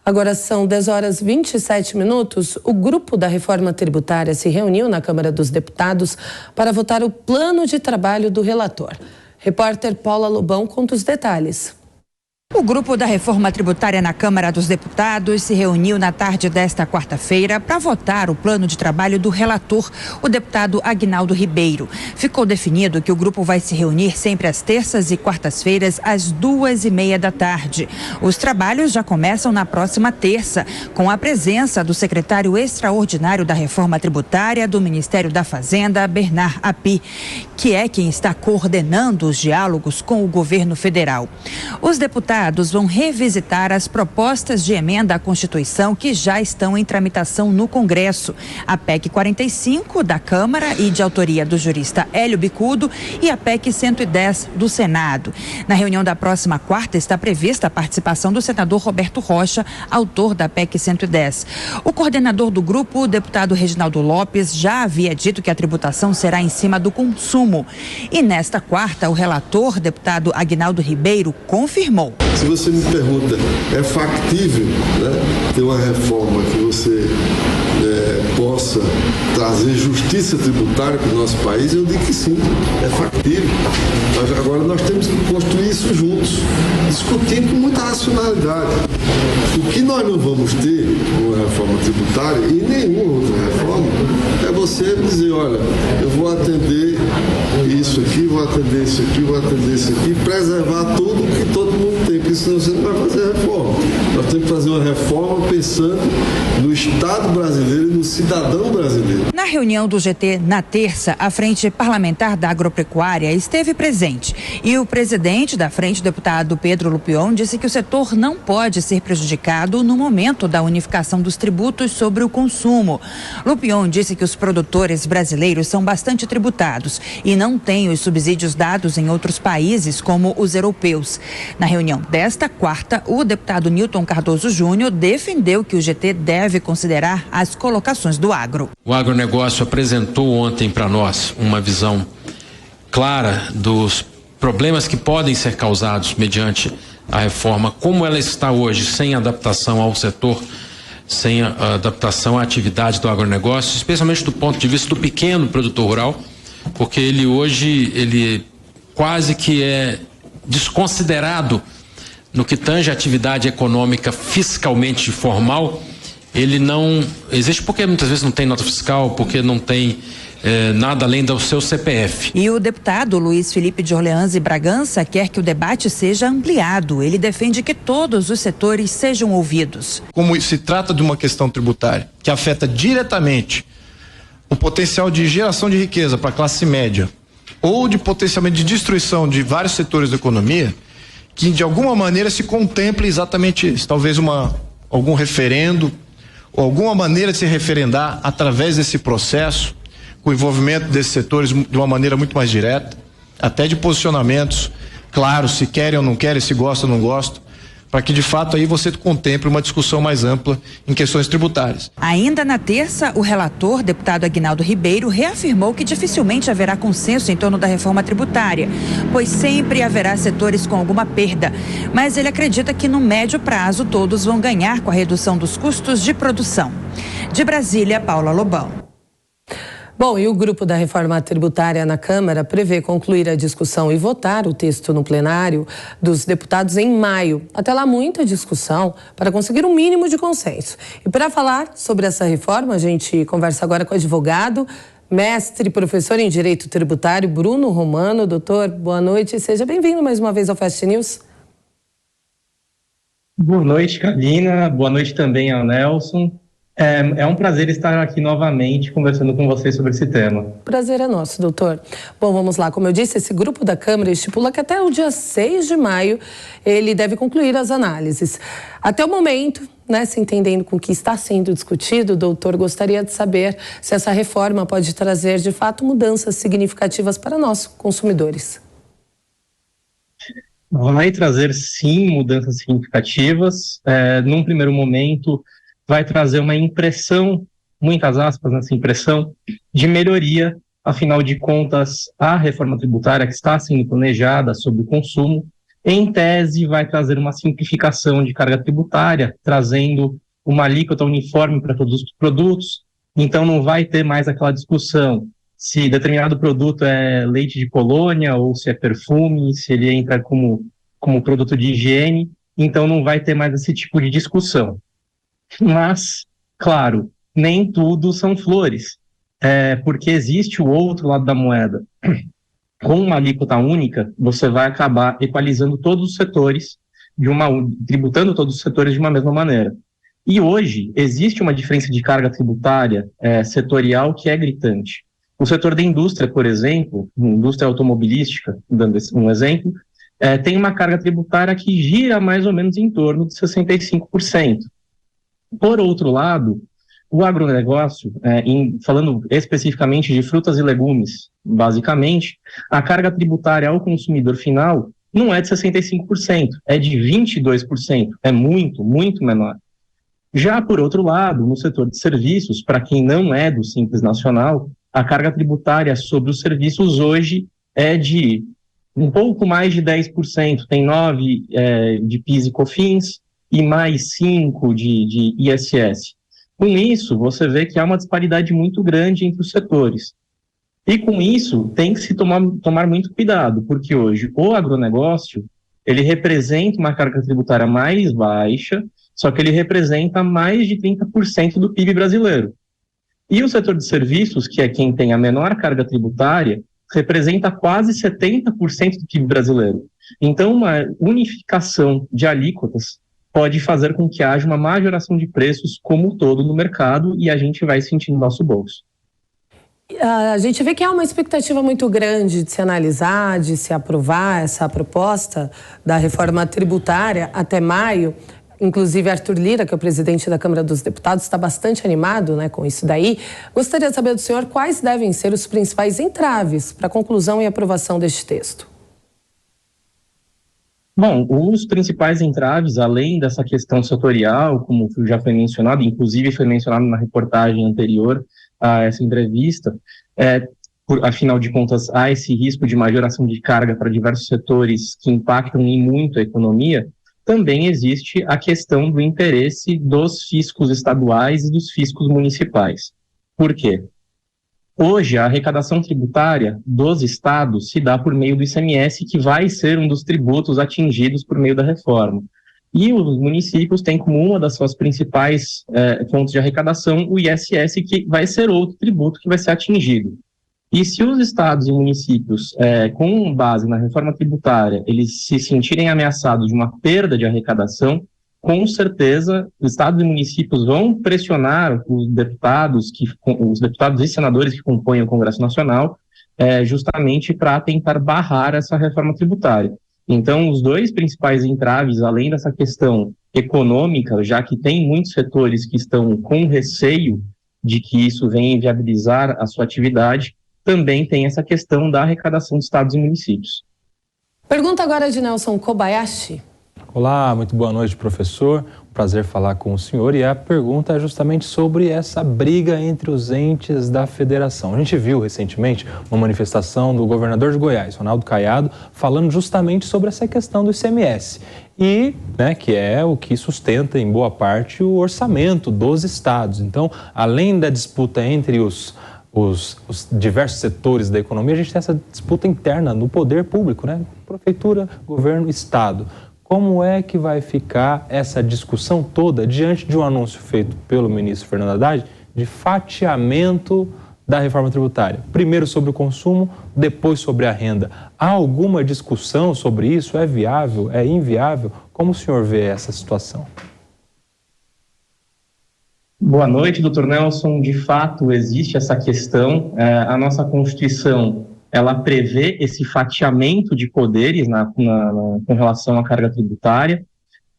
Agora são 10 horas e 27 minutos. O grupo da reforma tributária se reuniu na Câmara dos Deputados para votar o plano de trabalho do relator. Repórter Paula Lobão conta os detalhes. O grupo da reforma tributária na Câmara dos Deputados se reuniu na tarde desta quarta-feira para votar o plano de trabalho do relator, o deputado Aguinaldo Ribeiro. Ficou definido que o grupo vai se reunir sempre às terças e quartas-feiras, às 2:30 da tarde. Os trabalhos já começam na próxima terça, com a presença do secretário extraordinário da reforma tributária do Ministério da Fazenda, Bernard Api, que é quem está coordenando os diálogos com o governo federal. Os deputados vão revisitar as propostas de emenda à Constituição que já estão em tramitação no Congresso. A PEC 45 da Câmara e de autoria do jurista Hélio Bicudo e a PEC 110 do Senado. Na reunião da próxima quarta está prevista a participação do senador Roberto Rocha, autor da PEC 110. O coordenador do grupo, o deputado Reginaldo Lopes, já havia dito que a tributação será em cima do consumo. E nesta quarta, o relator, deputado Aguinaldo Ribeiro, confirmou. Se você me pergunta, é factível, né, ter uma reforma que você possa trazer justiça tributária para o nosso país? Eu digo que sim, é factível. Mas agora nós temos que construir isso juntos, discutindo com muita racionalidade. O que nós não vamos ter com a reforma tributária e nenhuma outra reforma é você dizer, olha, eu vou atender isso aqui, vou atender isso aqui, vou atender isso aqui, preservar tudo que todo mundo tem, porque senão você não vai fazer reforma. Nós temos que fazer uma reforma pensando no Estado brasileiro e no cidadão brasileiro. Na reunião do GT na terça, a Frente Parlamentar da Agropecuária esteve presente e o presidente da frente, o deputado Pedro Lupion, disse que o setor não pode ser prejudicado no momento da unificação dos tributos sobre o consumo. Lupion disse que os produtores brasileiros são bastante tributados e não têm os subsídios dados em outros países como os europeus. Na reunião desta quarta, o deputado Newton Cardoso Júnior defendeu que o GT deve considerar as colocações do agro. O agronegócio apresentou ontem para nós uma visão clara dos problemas que podem ser causados mediante a reforma, como ela está hoje, sem adaptação ao setor, sem a adaptação à atividade do agronegócio, especialmente do ponto de vista do pequeno produtor rural, porque ele quase que é desconsiderado no que tange a atividade econômica fiscalmente formal. Ele não existe porque muitas vezes não tem nota fiscal, porque não tem nada além do seu CPF. E o deputado Luiz Felipe de Orleans e Bragança quer que o debate seja ampliado. Ele defende que todos os setores sejam ouvidos. Como se trata de uma questão tributária que afeta diretamente o potencial de geração de riqueza para a classe média ou de potencialmente de destruição de vários setores da economia, que de alguma maneira se contemple exatamente isso. Talvez algum referendo ou alguma maneira de se referendar através desse processo, com o envolvimento desses setores de uma maneira muito mais direta, até de posicionamentos claros, se querem ou não querem, se gostam ou não gostam, para que de fato aí você contemple uma discussão mais ampla em questões tributárias. Ainda na terça, o relator, deputado Aguinaldo Ribeiro, reafirmou que dificilmente haverá consenso em torno da reforma tributária, pois sempre haverá setores com alguma perda. Mas ele acredita que no médio prazo todos vão ganhar com a redução dos custos de produção. De Brasília, Paula Lobão. Bom, e o grupo da reforma tributária na Câmara prevê concluir a discussão e votar o texto no plenário dos deputados em maio. Até lá, muita discussão para conseguir um mínimo de consenso. E para falar sobre essa reforma, a gente conversa agora com o advogado, mestre, professor em Direito Tributário, Bruno Romano. Doutor, boa noite e seja bem-vindo mais uma vez ao Fast News. Boa noite, Carolina. Boa noite também ao Nelson. É um prazer estar aqui novamente conversando com vocês sobre esse tema. Prazer é nosso, doutor. Bom, vamos lá. Como eu disse, esse grupo da Câmara estipula que até o dia 6 de maio ele deve concluir as análises. Até o momento, se entendendo com o que está sendo discutido, doutor, gostaria de saber se essa reforma pode trazer, de fato, mudanças significativas para nós, consumidores. Vai trazer, sim, mudanças significativas. Num primeiro momento, vai trazer uma impressão, muitas aspas nessa impressão, de melhoria. Afinal de contas, a reforma tributária que está sendo planejada sobre o consumo, em tese vai trazer uma simplificação de carga tributária, trazendo uma alíquota uniforme para todos os produtos, então não vai ter mais aquela discussão se determinado produto é leite de colônia ou se é perfume, se ele entra como produto de higiene, então não vai ter mais esse tipo de discussão. Mas, claro, nem tudo são flores, porque existe o outro lado da moeda. Com uma alíquota única, você vai acabar equalizando todos os setores, tributando todos os setores de uma mesma maneira. E hoje, existe uma diferença de carga tributária setorial que é gritante. O setor da indústria, por exemplo, indústria automobilística, dando um exemplo, tem uma carga tributária que gira mais ou menos em torno de 65%. Por outro lado, o agronegócio, falando especificamente de frutas e legumes, basicamente, a carga tributária ao consumidor final não é de 65%, é de 22%, é muito, muito menor. Já por outro lado, no setor de serviços, para quem não é do Simples Nacional, a carga tributária sobre os serviços hoje é de um pouco mais de 10%, tem 9% de PIS e COFINS e mais 5% de ISS. Com isso, você vê que há uma disparidade muito grande entre os setores. E com isso, tem que se tomar muito cuidado, porque hoje o agronegócio, ele representa uma carga tributária mais baixa, só que ele representa mais de 30% do PIB brasileiro. E o setor de serviços, que é quem tem a menor carga tributária, representa quase 70% do PIB brasileiro. Então, uma unificação de alíquotas pode fazer com que haja uma majoração de preços como um todo no mercado e a gente vai sentir no nosso bolso. A gente vê que há uma expectativa muito grande de se analisar, de se aprovar essa proposta da reforma tributária até maio. Inclusive, Arthur Lira, que é o presidente da Câmara dos Deputados, está bastante animado, com isso daí. Gostaria de saber do senhor quais devem ser os principais entraves para a conclusão e aprovação deste texto. Bom, os principais entraves, além dessa questão setorial, como já foi mencionado, inclusive foi mencionado na reportagem anterior a essa entrevista, afinal de contas, há esse risco de majoração de carga para diversos setores que impactam em muito a economia. Também existe a questão do interesse dos fiscos estaduais e dos fiscos municipais. Por quê? Hoje, a arrecadação tributária dos estados se dá por meio do ICMS, que vai ser um dos tributos atingidos por meio da reforma. E os municípios têm como uma das suas principais fontes de arrecadação o ISS, que vai ser outro tributo que vai ser atingido. E se os estados e municípios, com base na reforma tributária, eles se sentirem ameaçados de uma perda de arrecadação, com certeza os estados e municípios vão pressionar os deputados e senadores que compõem o Congresso Nacional, justamente para tentar barrar essa reforma tributária. Então, os dois principais entraves, além dessa questão econômica, já que tem muitos setores que estão com receio de que isso venha inviabilizar a sua atividade, também tem essa questão da arrecadação de estados e municípios. Pergunta agora de Nelson Kobayashi. Olá, muito boa noite, professor. Um prazer falar com o senhor. E a pergunta é justamente sobre essa briga entre os entes da federação. A gente viu recentemente uma manifestação do governador de Goiás, Ronaldo Caiado, falando justamente sobre essa questão do ICMS. E, que é o que sustenta, em boa parte, o orçamento dos estados. Então, além da disputa entre os diversos setores da economia, a gente tem essa disputa interna no poder público, Prefeitura, governo, estado. Como é que vai ficar essa discussão toda diante de um anúncio feito pelo ministro Fernando Haddad de fatiamento da reforma tributária? Primeiro sobre o consumo, depois sobre a renda. Há alguma discussão sobre isso? É viável? É inviável? Como o senhor vê essa situação? Boa noite, doutor Nelson. De fato, existe essa questão. A nossa Constituição, ela prevê esse fatiamento de poderes com relação à carga tributária,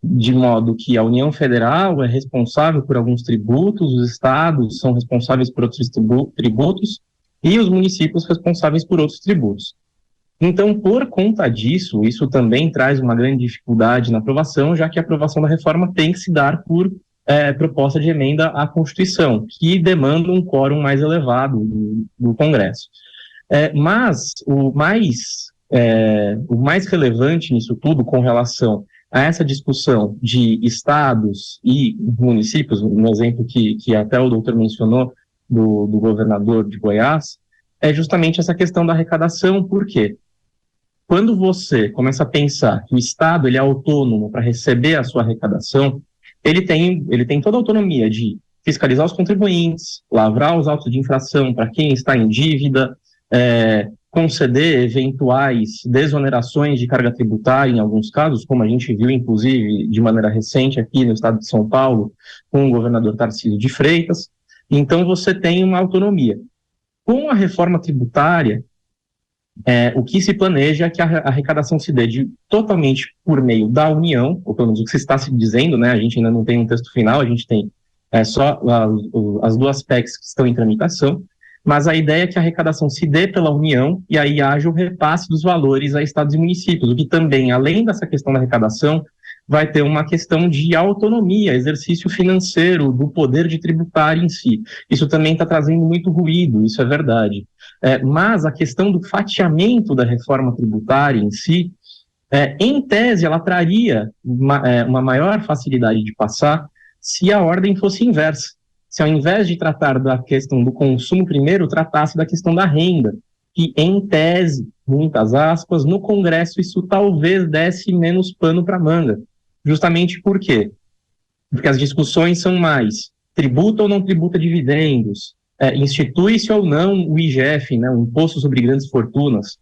de modo que a União Federal é responsável por alguns tributos, os estados são responsáveis por outros tributos e os municípios responsáveis por outros tributos. Então, por conta disso, isso também traz uma grande dificuldade na aprovação, já que a aprovação da reforma tem que se dar por proposta de emenda à Constituição, que demanda um quórum mais elevado do Congresso. Mas o mais o mais relevante nisso tudo com relação a essa discussão de estados e municípios, no exemplo que até o doutor mencionou do governador de Goiás, é justamente essa questão da arrecadação. Por quê? Quando você começa a pensar que o Estado ele é autônomo para receber a sua arrecadação, ele tem toda a autonomia de fiscalizar os contribuintes, lavrar os autos de infração para quem está em dívida, conceder eventuais desonerações de carga tributária em alguns casos, como a gente viu, inclusive, de maneira recente aqui no estado de São Paulo, com o governador Tarcísio de Freitas. Então, você tem uma autonomia. Com a reforma tributária, o que se planeja é que a arrecadação se dê totalmente por meio da União, ou pelo menos o que se está se dizendo, né? A gente ainda não tem um texto final, a gente tem só as duas PECs que estão em tramitação, mas a ideia é que a arrecadação se dê pela União e aí haja o repasse dos valores a estados e municípios, o que também, além dessa questão da arrecadação, vai ter uma questão de autonomia, exercício financeiro do poder de tributar em si. Isso também está trazendo muito ruído, isso é verdade. Mas a questão do fatiamento da reforma tributária em si, em tese, ela traria uma maior facilidade de passar se a ordem fosse inversa. Se ao invés de tratar da questão do consumo primeiro, tratasse da questão da renda, que em tese, muitas aspas, no Congresso isso talvez desse menos pano para manga. Justamente por quê? Porque as discussões são mais tributa ou não tributa dividendos, institui-se ou não o IGF, né, o Imposto sobre Grandes Fortunas,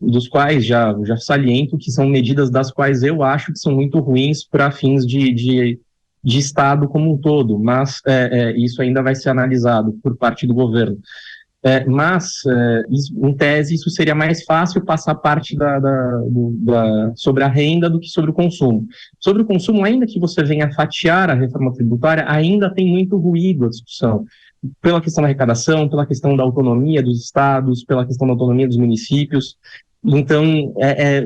dos quais já saliento que são medidas das quais eu acho que são muito ruins para fins de Estado como um todo, mas isso ainda vai ser analisado por parte do governo. Em tese, isso seria mais fácil passar parte sobre a renda do que sobre o consumo. Sobre o consumo, ainda que você venha fatiar a reforma tributária, ainda tem muito ruído a discussão, pela questão da arrecadação, pela questão da autonomia dos estados, pela questão da autonomia dos municípios. Então,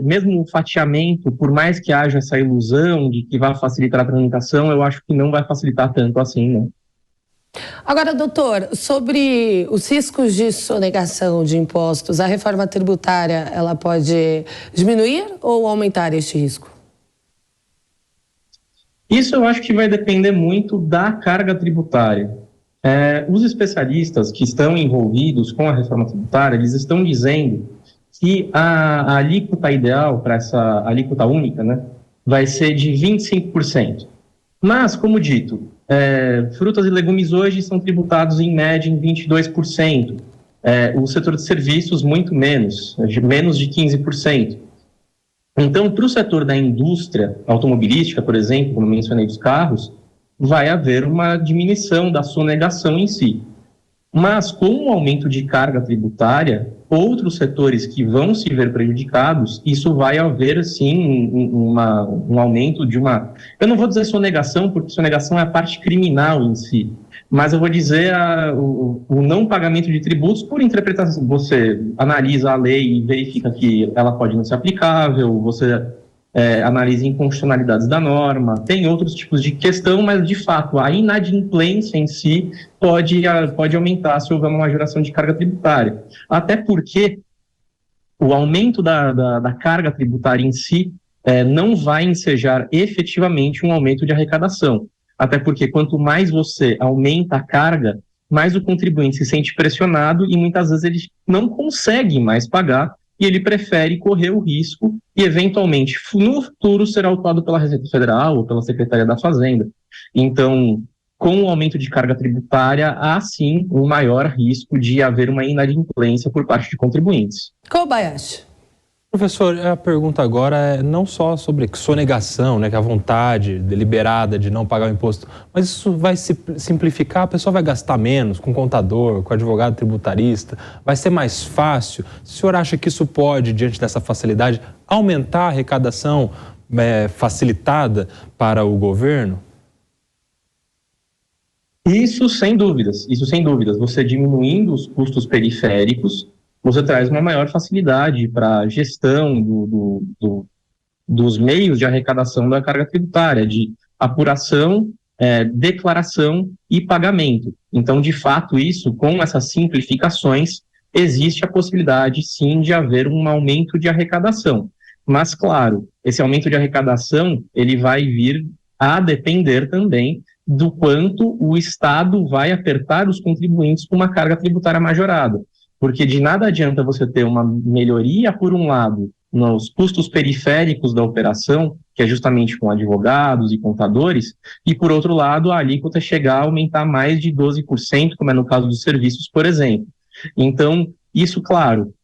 mesmo o fatiamento, por mais que haja essa ilusão de que vai facilitar a tramitação, eu acho que não vai facilitar tanto assim, né? Agora, doutor, sobre os riscos de sonegação de impostos, a reforma tributária, ela pode diminuir ou aumentar este risco? Isso eu acho que vai depender muito da carga tributária. Os especialistas que estão envolvidos com a reforma tributária, eles estão dizendo que a alíquota ideal para essa alíquota única, né, vai ser de 25%. Mas, como dito, frutas e legumes hoje são tributados em média em 22%. O setor de serviços, muito menos de 15%. Então, para o setor da indústria automobilística, por exemplo, como mencionei dos carros, vai haver uma diminuição da sonegação em si. Mas, com o aumento de carga tributária, outros setores que vão se ver prejudicados, isso vai haver, sim, um aumento de uma... Eu não vou dizer sonegação, porque sonegação é a parte criminal em si, mas eu vou dizer o não pagamento de tributos por interpretação. Você analisa a lei e verifica que ela pode não ser aplicável, você analisa inconstitucionalidades da norma, tem outros tipos de questão, mas, de fato, a inadimplência em si pode aumentar se houver uma majoração de carga tributária. Até porque o aumento da carga tributária em si não vai ensejar efetivamente um aumento de arrecadação. Até porque quanto mais você aumenta a carga, mais o contribuinte se sente pressionado e muitas vezes ele não consegue mais pagar e ele prefere correr o risco e, eventualmente, no futuro, ser autuado pela Receita Federal ou pela Secretaria da Fazenda. Então, com o aumento de carga tributária, há, sim, um maior risco de haver uma inadimplência por parte de contribuintes. Kobayashi. Professor, a pergunta agora é não só sobre sonegação, né, que é a vontade deliberada de não pagar o imposto, mas isso vai se simplificar, a pessoa vai gastar menos com contador, com advogado tributarista, vai ser mais fácil. O senhor acha que isso pode, diante dessa facilidade, aumentar a arrecadação facilitada para o governo? Isso sem dúvidas. Você diminuindo os custos periféricos, você traz uma maior facilidade para a gestão dos meios de arrecadação da carga tributária, de apuração, declaração e pagamento. Então, de fato, isso, com essas simplificações, existe a possibilidade, sim, de haver um aumento de arrecadação. Mas, claro, esse aumento de arrecadação, ele vai vir a depender também do quanto o Estado vai apertar os contribuintes com uma carga tributária majorada. Porque de nada adianta você ter uma melhoria, por um lado, nos custos periféricos da operação, que é justamente com advogados e contadores, e, por outro lado, a alíquota chegar a aumentar mais de 12%, como é no caso dos serviços, por exemplo. Então, isso, claro,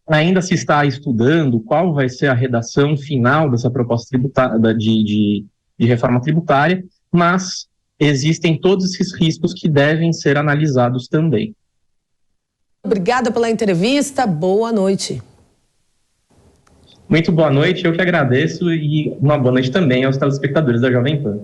ainda se está estudando qual vai ser a redação final dessa proposta tributária, de reforma tributária, mas existem todos esses riscos que devem ser analisados também. Obrigada pela entrevista, boa noite. Muito boa noite, eu que agradeço, e uma boa noite também aos telespectadores da Jovem Pan.